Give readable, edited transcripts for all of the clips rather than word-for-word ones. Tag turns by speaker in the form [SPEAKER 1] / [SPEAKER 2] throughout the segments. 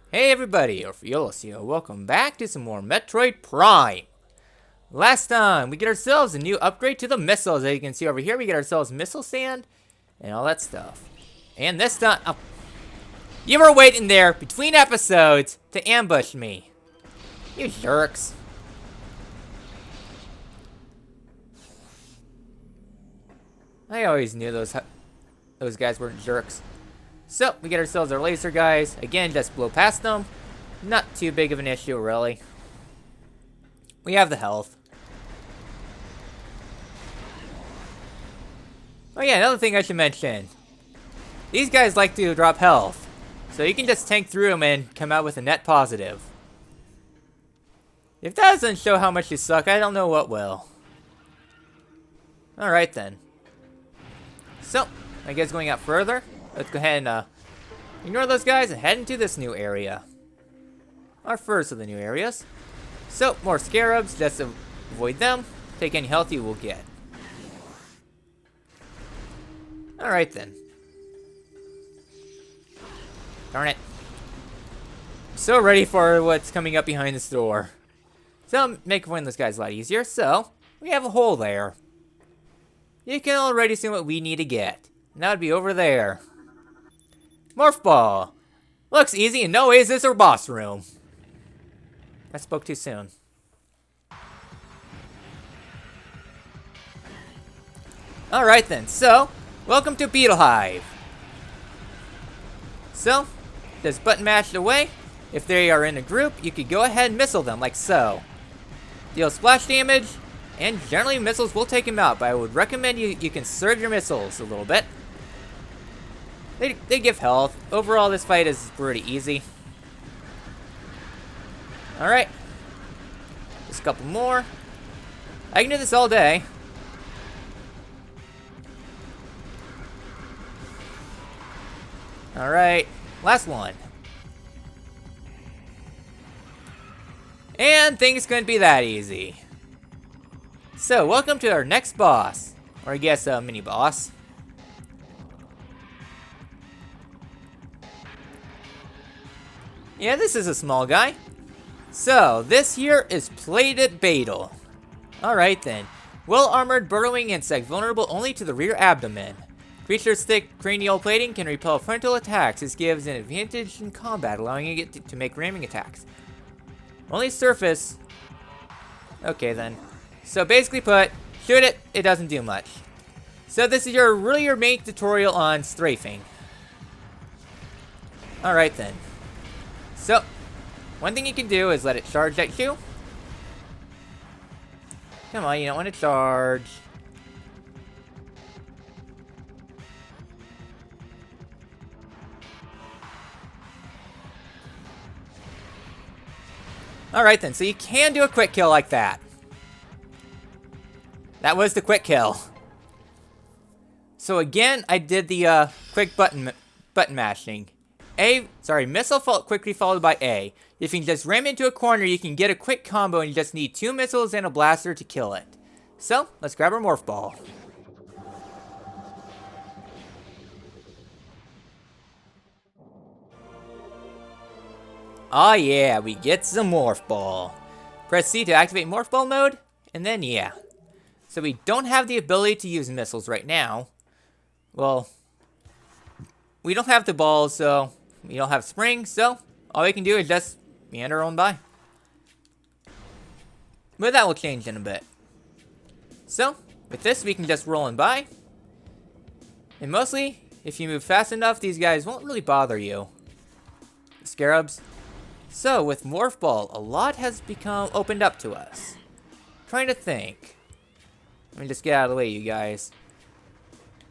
[SPEAKER 1] Hey everybody, Orpheolus here. Welcome back to some more Metroid Prime. Last time, we get ourselves a new upgrade to the missiles. As you can see over here, we get ourselves missile sand and all that stuff. And this time, you were waiting there between episodes to ambush me. You jerks. I always knew those guys weren't jerks. So, we get ourselves our laser guys. Again, just blow past them. Not too big of an issue, really. We have the health. Oh yeah, another thing I should mention. These guys like to drop health. So you can just tank through them and come out with a net positive. If that doesn't show how much you suck, I don't know what will. Alright then. So, I guess going out further. Let's go ahead and ignore those guys and head into this new area. Our first of the new areas. So, more scarabs, just avoid them. Take any health you will get. Alright then. Darn it. So ready for what's coming up behind this door. So, make avoiding those guys a lot easier. So, we have a hole there. You can already see what we need to get. And that would be over there. Morph Ball. Looks easy, and no way is this our boss room. I spoke too soon. Alright then, so, welcome to Beetle Hive. So, just button mash away. If they are in a group, you could go ahead and missile them, like so. Deal splash damage, and generally missiles will take him out, but I would recommend you conserve your missiles a little bit. They give health. Overall, this fight is pretty easy. Alright. Just a couple more. I can do this all day. Alright. Last one. And things couldn't be that easy. So, welcome to our next boss. Or I guess a mini boss. Yeah, this is a small guy. So, this here is Plated Baitul. Alright then. Well-armored burrowing insect, vulnerable only to the rear abdomen. Creature's thick cranial plating can repel frontal attacks. This gives an advantage in combat, allowing it to make ramming attacks. Only surface. Okay then. So basically put, shoot it, it doesn't do much. So this is your main tutorial on strafing. Alright then. So, one thing you can do is let it charge at you. Come on, you don't want to charge. Alright then, so you can do a quick kill like that. That was the quick kill. So again, I did the quick button mashing. Missile quickly followed by A. If you can just ram into a corner, you can get a quick combo and you just need 2 missiles and a blaster to kill it. So, let's grab our Morph Ball. Oh yeah, we get some Morph Ball. Press C to activate Morph Ball mode, and then yeah. So we don't have the ability to use missiles right now. Well, we don't have the balls, so we don't have springs, so all we can do is just meander on by. But that will change in a bit. So, with this, we can just roll on by. And mostly, if you move fast enough, these guys won't really bother you. The scarabs. So, with Morph Ball, a lot has become opened up to us. Trying to think. Let me just get out of the way, you guys.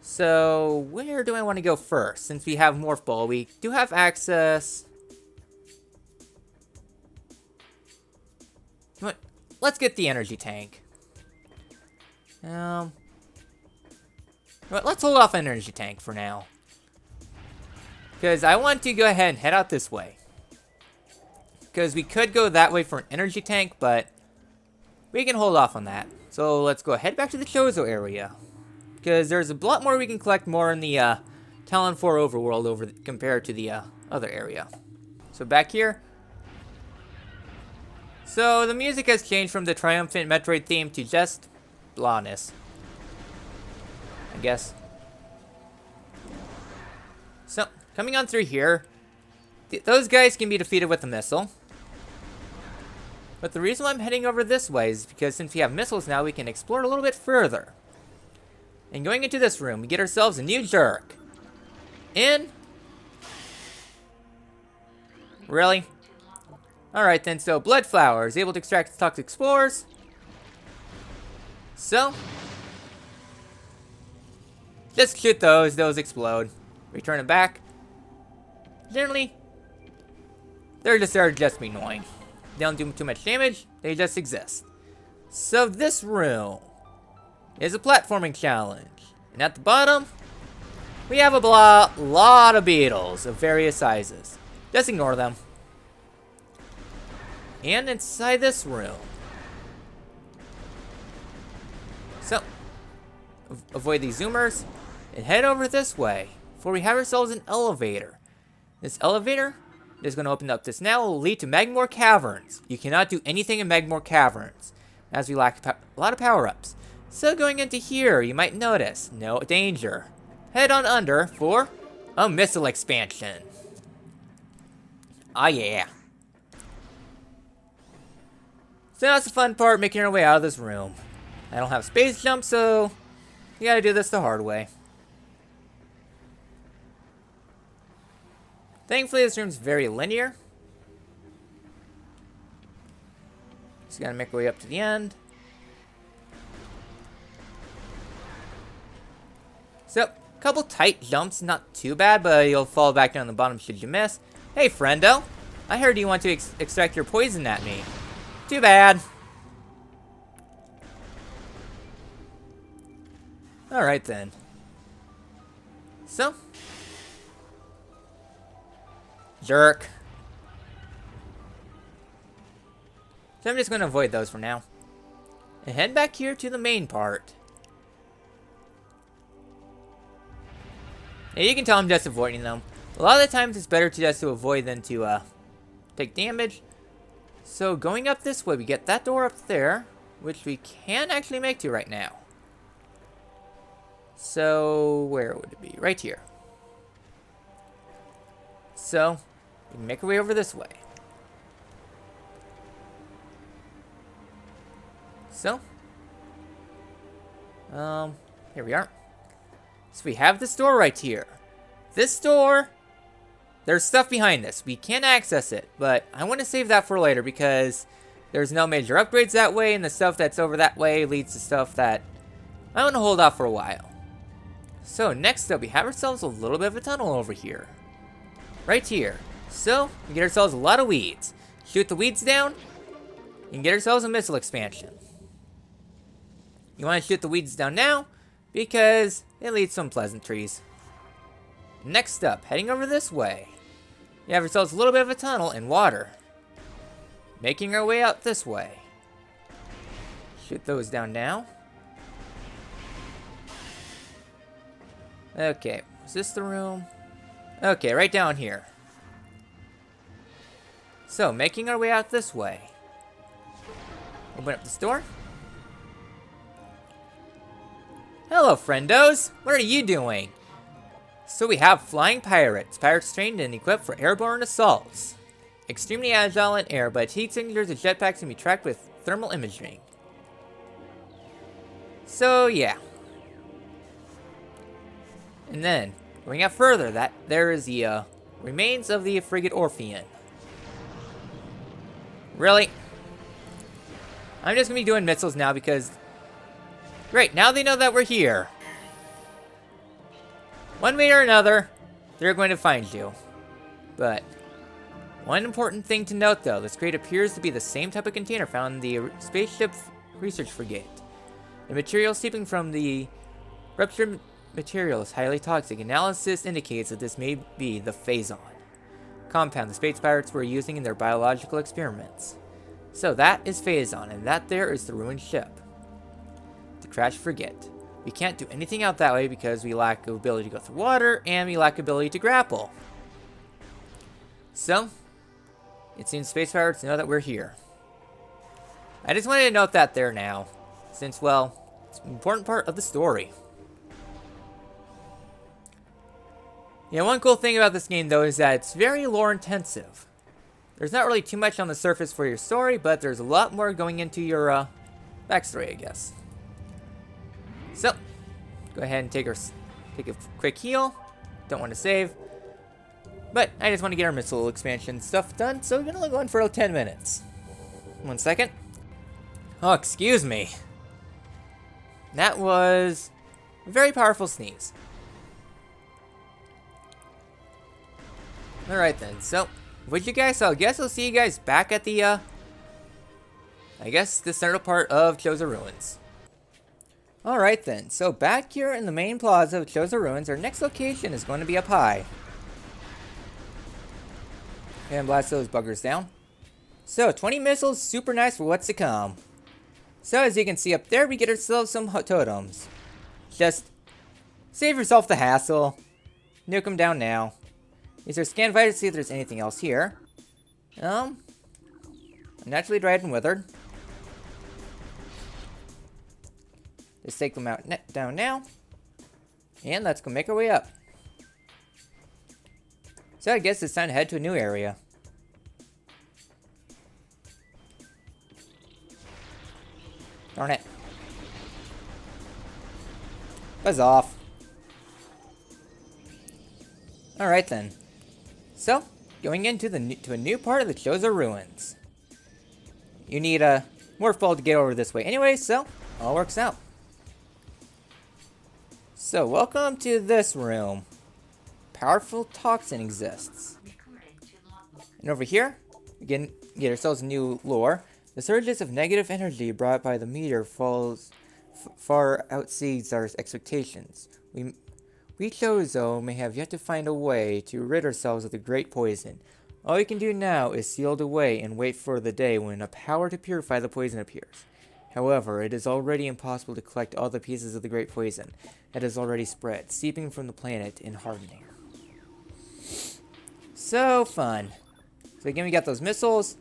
[SPEAKER 1] So, where do I want to go first? Since we have Morph Ball, we do have access. Let's get the energy tank. Let's hold off on energy tank for now. Because I want to go ahead and head out this way. Because we could go that way for an energy tank, but we can hold off on that. So let's go head back to the Chozo area. Because there's a lot more we can collect more in the Talon 4 overworld compared to the other area. So back here. So the music has changed from the triumphant Metroid theme to just blahness, I guess. So, coming on through here, those guys can be defeated with a missile. But the reason why I'm heading over this way is because since we have missiles now, we can explore a little bit further. And going into this room, we get ourselves a new jerk. In. Really? Alright then, so Blood Flower is able to extract toxic spores. So, just shoot those explode. Return them back. Generally, they're just there to just be annoying. They don't do too much damage, they just exist. So this room is a platforming challenge. And at the bottom, we have a lot of beetles of various sizes. Just ignore them. And inside this room. So, avoid these zoomers and head over this way. For we have ourselves an elevator. This elevator is going to open up this now. Will lead to Magmore Caverns. You cannot do anything in Magmore Caverns, as we lack a lot of power-ups. So going into here, you might notice no danger. Head on under for a missile expansion. Ah yeah. So that's the fun part, making our way out of this room. I don't have space jump, so you gotta do this the hard way. Thankfully, this room's very linear. Just gotta make our way up to the end. So, a couple tight jumps, not too bad, but you'll fall back down the bottom should you miss. Hey, friendo. I heard you want to extract your poison at me. Too bad. Alright then. So. Jerk. So I'm just going to avoid those for now. And head back here to the main part. And you can tell I'm just avoiding them. A lot of the times it's better to just to avoid than to take damage. So going up this way, we get that door up there, which we can actually make to right now. So where would it be? Right here. So we can make our way over this way. So here we are. So we have this door right here. This door, there's stuff behind this. We can't access it, but I want to save that for later because there's no major upgrades that way, and the stuff that's over that way leads to stuff that I want to hold off for a while. So next up, we have ourselves a little bit of a tunnel over here. Right here. So, we get ourselves a lot of weeds. Shoot the weeds down, and get ourselves a missile expansion. You want to shoot the weeds down now, because it leads to some pleasantries. Next up, heading over this way, we have ourselves a little bit of a tunnel and water. Making our way out this way. Shoot those down now. Okay, is this the room? Okay, right down here. So, making our way out this way. Open up this door. Hello, friendos! What are you doing? So we have flying pirates. Pirates trained and equipped for airborne assaults. Extremely agile in air, but heat signatures and jetpacks can be tracked with thermal imaging. So yeah. And then, going out further, there is the remains of the frigate Orpheon. Really? I'm just going to be doing missiles now because... Great, now they know that we're here. One way or another, they're going to find you. But, one important thing to note though, this crate appears to be the same type of container found in the spaceship research frigate. The material seeping from the ruptured material is highly toxic. Analysis indicates that this may be the Phazon compound the space pirates were using in their biological experiments. So that is Phazon, and that there is the ruined ship. The crashed frigate. We can't do anything out that way because we lack the ability to go through water, and we lack ability to grapple. So, It seems space pirates know that we're here. I just wanted to note that there now, since, well, it's an important part of the story. Yeah, one cool thing about this game, though, is that it's very lore-intensive. There's not really too much on the surface for your story, but there's a lot more going into your, backstory, I guess. So, go ahead and take a quick heal. Don't want to save. But I just want to get our missile expansion stuff done, so we're gonna go on for 10 minutes. 1 second. Oh, excuse me. That was a very powerful sneeze. Alright then, so, with you guys, so I guess I'll see you guys back at the, I guess the central part of Choza Ruins. Alright then, so back here in the main plaza of Choza Ruins, our next location is going to be up high. And blast those buggers down. So, 20 missiles, super nice for what's to come. So, as you can see up there, we get ourselves some totems. Just save yourself the hassle. Nuke them down now. Use our scan fighter to see if there's anything else here. Naturally dried and withered. Just take them out down now. And let's go make our way up. So I guess it's time to head to a new area. Darn it. Buzz off. Alright then. So, going into a new part of the Choza Ruins. You need a Morph Ball to get over this way anyway, so all works out. So, welcome to this room. Powerful toxin exists. And over here, we get ourselves a new lore. The surges of negative energy brought by the meteor far exceeds our expectations. We Chozo may have yet to find a way to rid ourselves of the great poison. All we can do now is seal it away and wait for the day when a power to purify the poison appears. However, it is already impossible to collect all the pieces of the great poison that has already spread, seeping from the planet and hardening. So fun. So again, we got those missiles.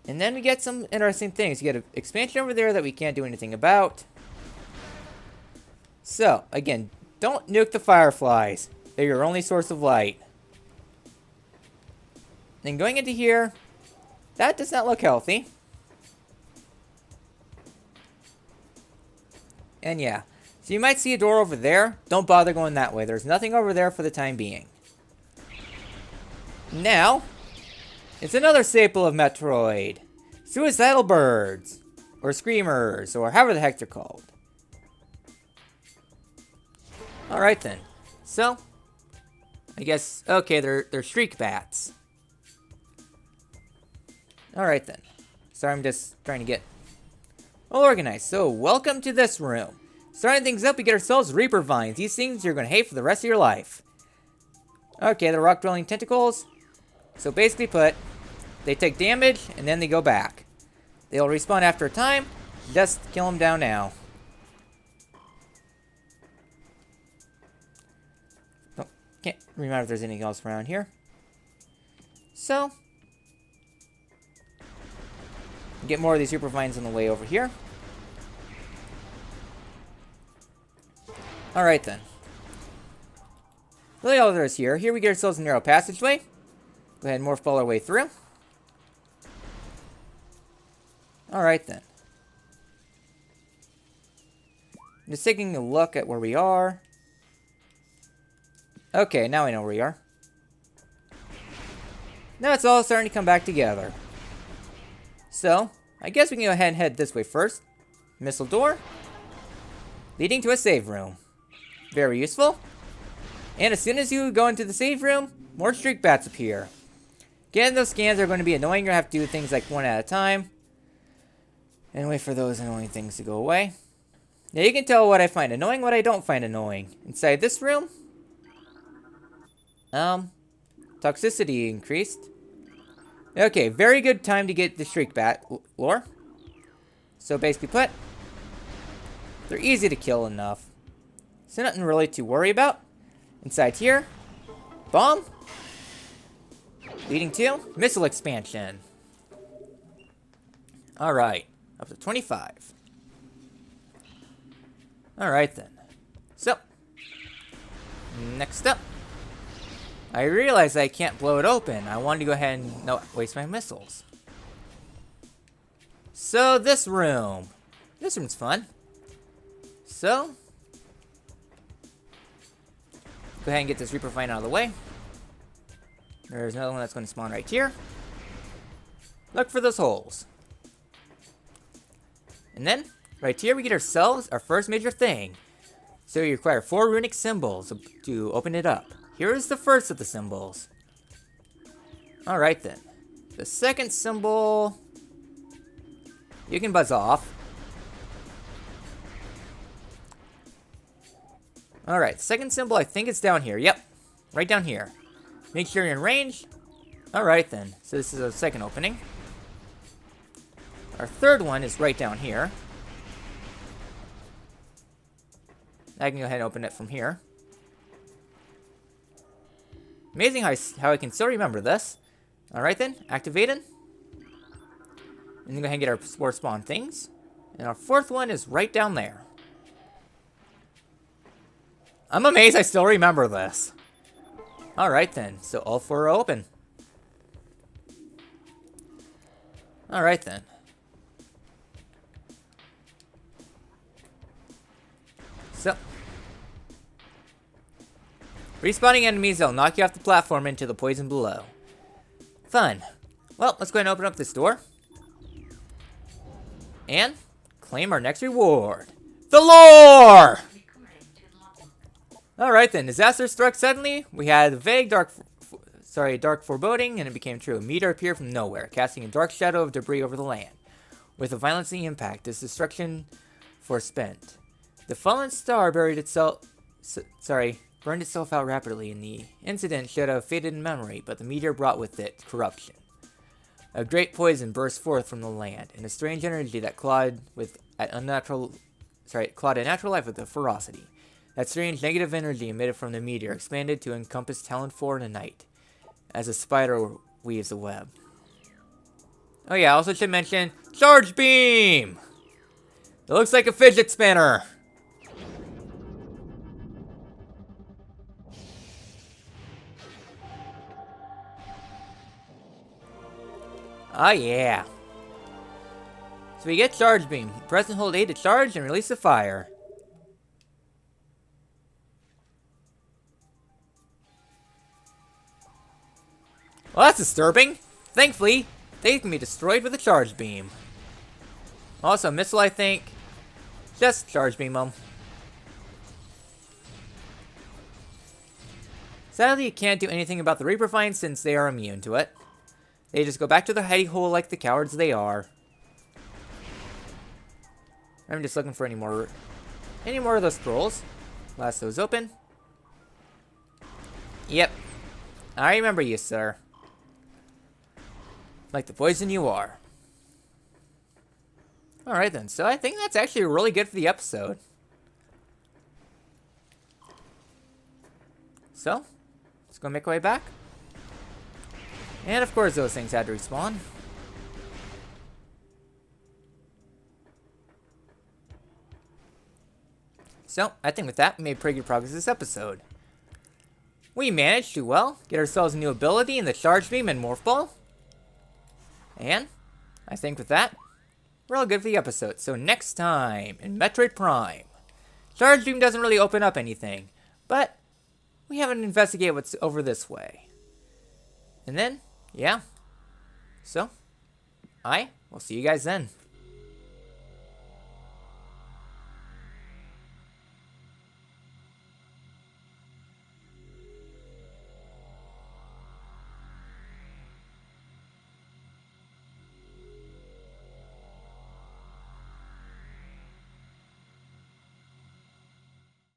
[SPEAKER 1] And then we get some interesting things. You get an expansion over there that we can't do anything about. So, again, don't nuke the fireflies. They're your only source of light. Then going into here, that does not look healthy. And yeah, so you might see a door over there. Don't bother going that way. There's nothing over there for the time being. Now, it's another staple of Metroid. Suicidal birds. Or screamers. Or however the heck they're called. Alright then. So, I guess, okay, they're streak bats. Alright then. Sorry, I'm just trying to get all organized. So, welcome to this room. Starting things up, we get ourselves Reaper Vines. These things you're going to hate for the rest of your life. Okay, they're rock-dwelling tentacles. So, basically put, they take damage, and then they go back. They'll respawn after a time. Just kill them down now. Oh, can't remember if there's anything else around here. So, get more of these super vines on the way over here. Alright then. Really all there is here. Here we get ourselves a narrow passageway. Go ahead and morph ball our way through. Alright then. Just taking a look at where we are. Okay, now I know where we are. Now it's all starting to come back together. So, I guess we can go ahead and head this way first. Missile door. Leading to a save room. Very useful. And as soon as you go into the save room, more streak bats appear. Getting those scans are going to be annoying. You're going to have to do things like one at a time. And wait for those annoying things to go away. Now you can tell what I find annoying, what I don't find annoying. Inside this room, toxicity increased. Okay, very good time to get the streak bat lore. So basically put, they're easy to kill enough. So nothing really to worry about. Inside here, bomb. Leading to missile expansion. Alright, up to 25. Alright then. So, next up. I realize I can't blow it open. I wanted to go ahead and not waste my missiles. So, this room. This room's fun. So, go ahead and get this Reaper Vine out of the way. There's another one that's going to spawn right here. Look for those holes. And then, right here, we get ourselves our first major thing. So you require 4 runic symbols to open it up. Here is the first of the symbols. Alright then. The second symbol, you can buzz off. Alright, second symbol, I think it's down here. Yep, right down here. Make sure you're in range. Alright then, so this is our second opening. Our third one is right down here. I can go ahead and open it from here. Amazing how I can still remember this. Alright then, activated. And then go ahead and get our spore spawn things. And our fourth one is right down there. I'm amazed I still remember this. Alright then, so all 4 are open. Alright then. So, respawning enemies that'll knock you off the platform into the poison below. Fun. Well, let's go ahead and open up this door. And claim our next reward. The lore! Alright then, disaster struck suddenly. We had a vague dark foreboding, and it became true. A meteor appeared from nowhere, casting a dark shadow of debris over the land. With a violent impact, this destruction forespent. The fallen star burned itself out rapidly, and the incident should have faded in memory, but the meteor brought with it corruption. A great poison burst forth from the land, and a strange energy that clawed a natural life with a ferocity. That strange negative energy emitted from the meteor expanded to encompass Talon 4 in a night, as a spider weaves a web. Oh yeah, I also should mention, Charge Beam! It looks like a fidget spinner! Oh yeah. So we get Charge Beam. Press and hold A to charge and release the fire. Well, that's disturbing. Thankfully, they can be destroyed with a Charge Beam. Also, missile, I think. Just Charge Beam them. Sadly, you can't do anything about the Reaper Vines since they are immune to it. They just go back to their hidey hole like the cowards they are. I'm just looking for any more of those scrolls. Blast those open. Yep. I remember you, sir. Like the poison you are. Alright then, so I think that's actually really good for the episode. So, let's go make our way back. And of course those things had to respawn. So, I think with that, we made pretty good progress this episode. We managed to, well, get ourselves a new ability in the Charge Beam and Morph Ball. And, I think with that, we're all good for the episode. So next time, in Metroid Prime, Charge Beam doesn't really open up anything, but we haven't investigated what's over this way. And then, yeah. So, I will see you guys then.